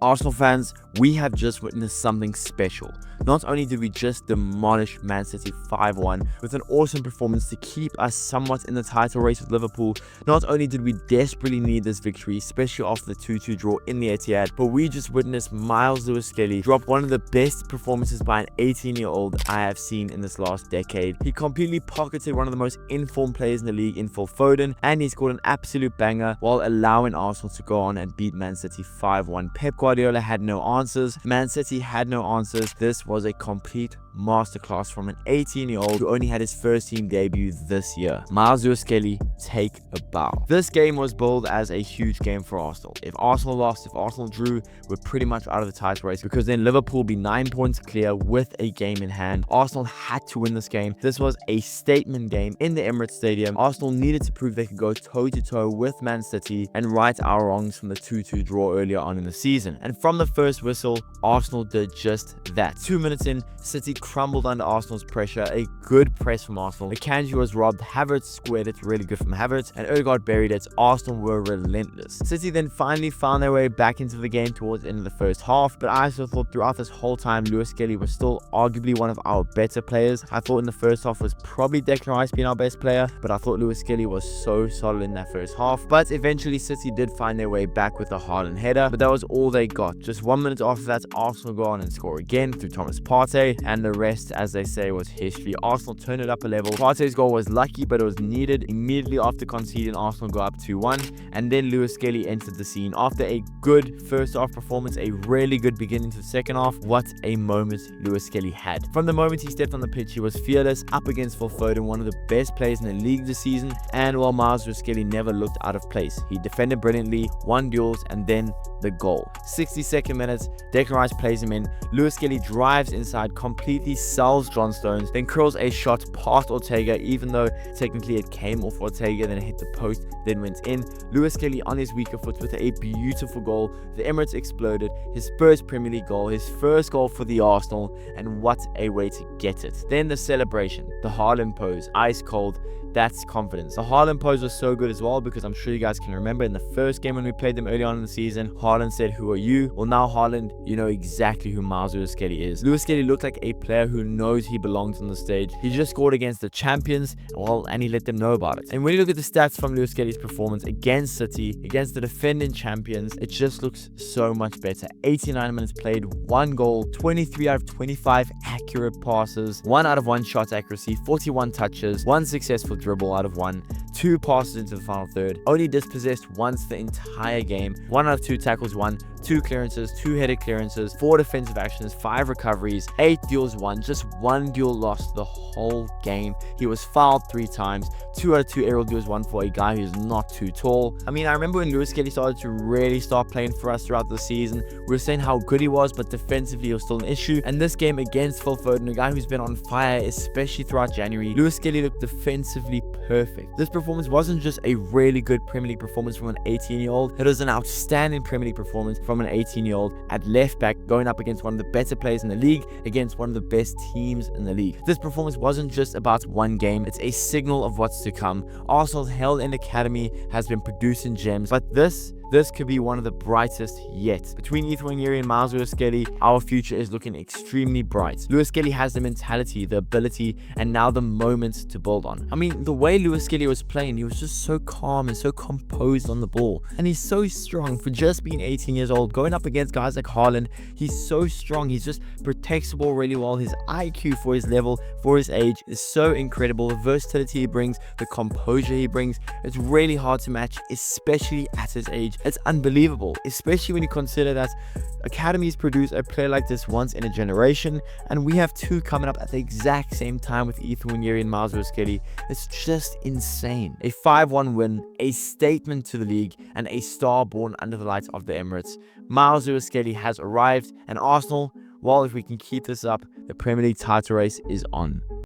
Arsenal fans, we have just witnessed something special. Not only did we just demolish Man City 5-1 with an awesome performance to keep us somewhat in the title race with Liverpool, not only did we desperately need this victory, especially after the 2-2 draw in the Etihad, but we just witnessed Myles Lewis-Skelly drop one of the best performances by an 18-year-old I have seen in this last decade. He completely pocketed one of the most informed players in the league in Phil Foden, and he scored an absolute banger while allowing Arsenal to go on and beat Man City 5-1. Pep Guardiola had no answers. Man City had no answers. This was a complete masterclass from an 18-year-old who only had his first team debut this year. Myles Lewis-Skelly, take a bow. This game was billed as a huge game for Arsenal. If Arsenal lost, if Arsenal drew, we're pretty much out of the title race, because then Liverpool would be 9 points clear with a game in hand. Arsenal had to win this game. This was a statement game in the Emirates Stadium. Arsenal needed to prove they could go toe-to-toe with Man City and right our wrongs from the 2-2 draw earlier on in the season. And from the first whistle, Arsenal did just that. 2 minutes in, City crumbled under Arsenal's pressure. A good press from Arsenal. Akanji was robbed. Havertz squared it really good from Havertz, and Odegaard buried it. Arsenal were relentless. City then finally found their way back into the game towards the end of the first half, but I still thought throughout this whole time Lewis-Skelly was still arguably one of our better players. I thought in the first half was probably Declan Rice being our best player, but I thought Lewis-Skelly was so solid in that first half. But eventually City did find their way back with a Haaland header, but that was all they got. Just 1 minute after that, Arsenal go on and score again through Thomas Partey, and the rest, as they say, was history. Arsenal turned it up a level. Partey's goal was lucky, but it was needed. Immediately after conceding, Arsenal go up 2-1, and then Lewis-Skelly entered the scene. After a good first half performance, a really good beginning to the second half, what a moment Lewis-Skelly had. From the moment he stepped on the pitch, he was fearless, up against Phil Foden, one of the best players in the league this season, and while Myles Lewis-Skelly never looked out of place. He defended brilliantly, won duels, and then the goal. 62nd minutes, Declan Rice plays him in. Lewis-Skelly drives inside, completely sells John Stones, then curls a shot past Ortega, even though technically it came off Ortega, then it hit the post, then went in. Lewis-Skelly on his weaker foot with a beautiful goal. The Emirates exploded. His first Premier League goal, his first goal for the Arsenal, and what a way to get it. Then the celebration, the Haaland pose, ice cold. That's confidence. The Haaland pose was so good as well, because I'm sure you guys can remember in the first game when we played them early on in the season, Haaland said, "Who are you?" Well, now Haaland, you know exactly who Myles Lewis-Skelly is. Lewis-Skelly looked like a player who knows he belongs on the stage. He just scored against the champions, and he let them know about it. And when you look at the stats from Lewis-Skelly's performance against City, against the defending champions, it just looks so much better. 89 minutes played, 1 goal, 23 out of 25 accurate passes, 1 out of 1 shot accuracy, 41 touches, 1 successful dribble out of 1, 2 passes into the final third, only dispossessed once the entire game, 1 out of 2 tackles won, 2 clearances, 2 headed clearances, 4 defensive actions, 5 recoveries, 8 duels won, just 1 duel lost the whole game. He was fouled 3 times, 2 out of 2 aerial duels won for a guy who's not too tall. I mean, I remember when Lewis-Skelly started to really start playing for us throughout the season, we were saying how good he was, but defensively it was still an issue. And this game against Phil Foden, a guy who's been on fire, especially throughout January, Lewis-Skelly looked defensively perfect. This performance wasn't just a really good Premier League performance from an 18-year-old, it was an outstanding Premier League performance from an 18-year-old at left back, going up against one of the better players in the league, against one of the best teams in the league. This performance wasn't just about one game, it's a signal of what's to come. Arsenal's Hell End Academy has been producing gems, but this could be one of the brightest yet. Between Ethan Nwaneri and Myles Lewis-Skelly, our future is looking extremely bright. Lewis-Skelly has the mentality, the ability, and now the moment to build on. I mean, the way Lewis-Skelly was playing, he was just so calm and so composed on the ball. And he's so strong for just being 18 years old, going up against guys like Haaland. He's so strong. He just protects the ball really well. His IQ for his level, for his age, is so incredible. The versatility he brings, the composure he brings, it's really hard to match, especially at his age. It's unbelievable, especially when you consider that academies produce a player like this once in a generation, and we have 2 coming up at the exact same time with Ethan Nwaneri and Myles Lewis-Skelly. It's just insane. A 5-1 win, a statement to the league, and a star born under the lights of the Emirates. Myles Lewis-Skelly has arrived, and Arsenal, well, if we can keep this up, the Premier League title race is on.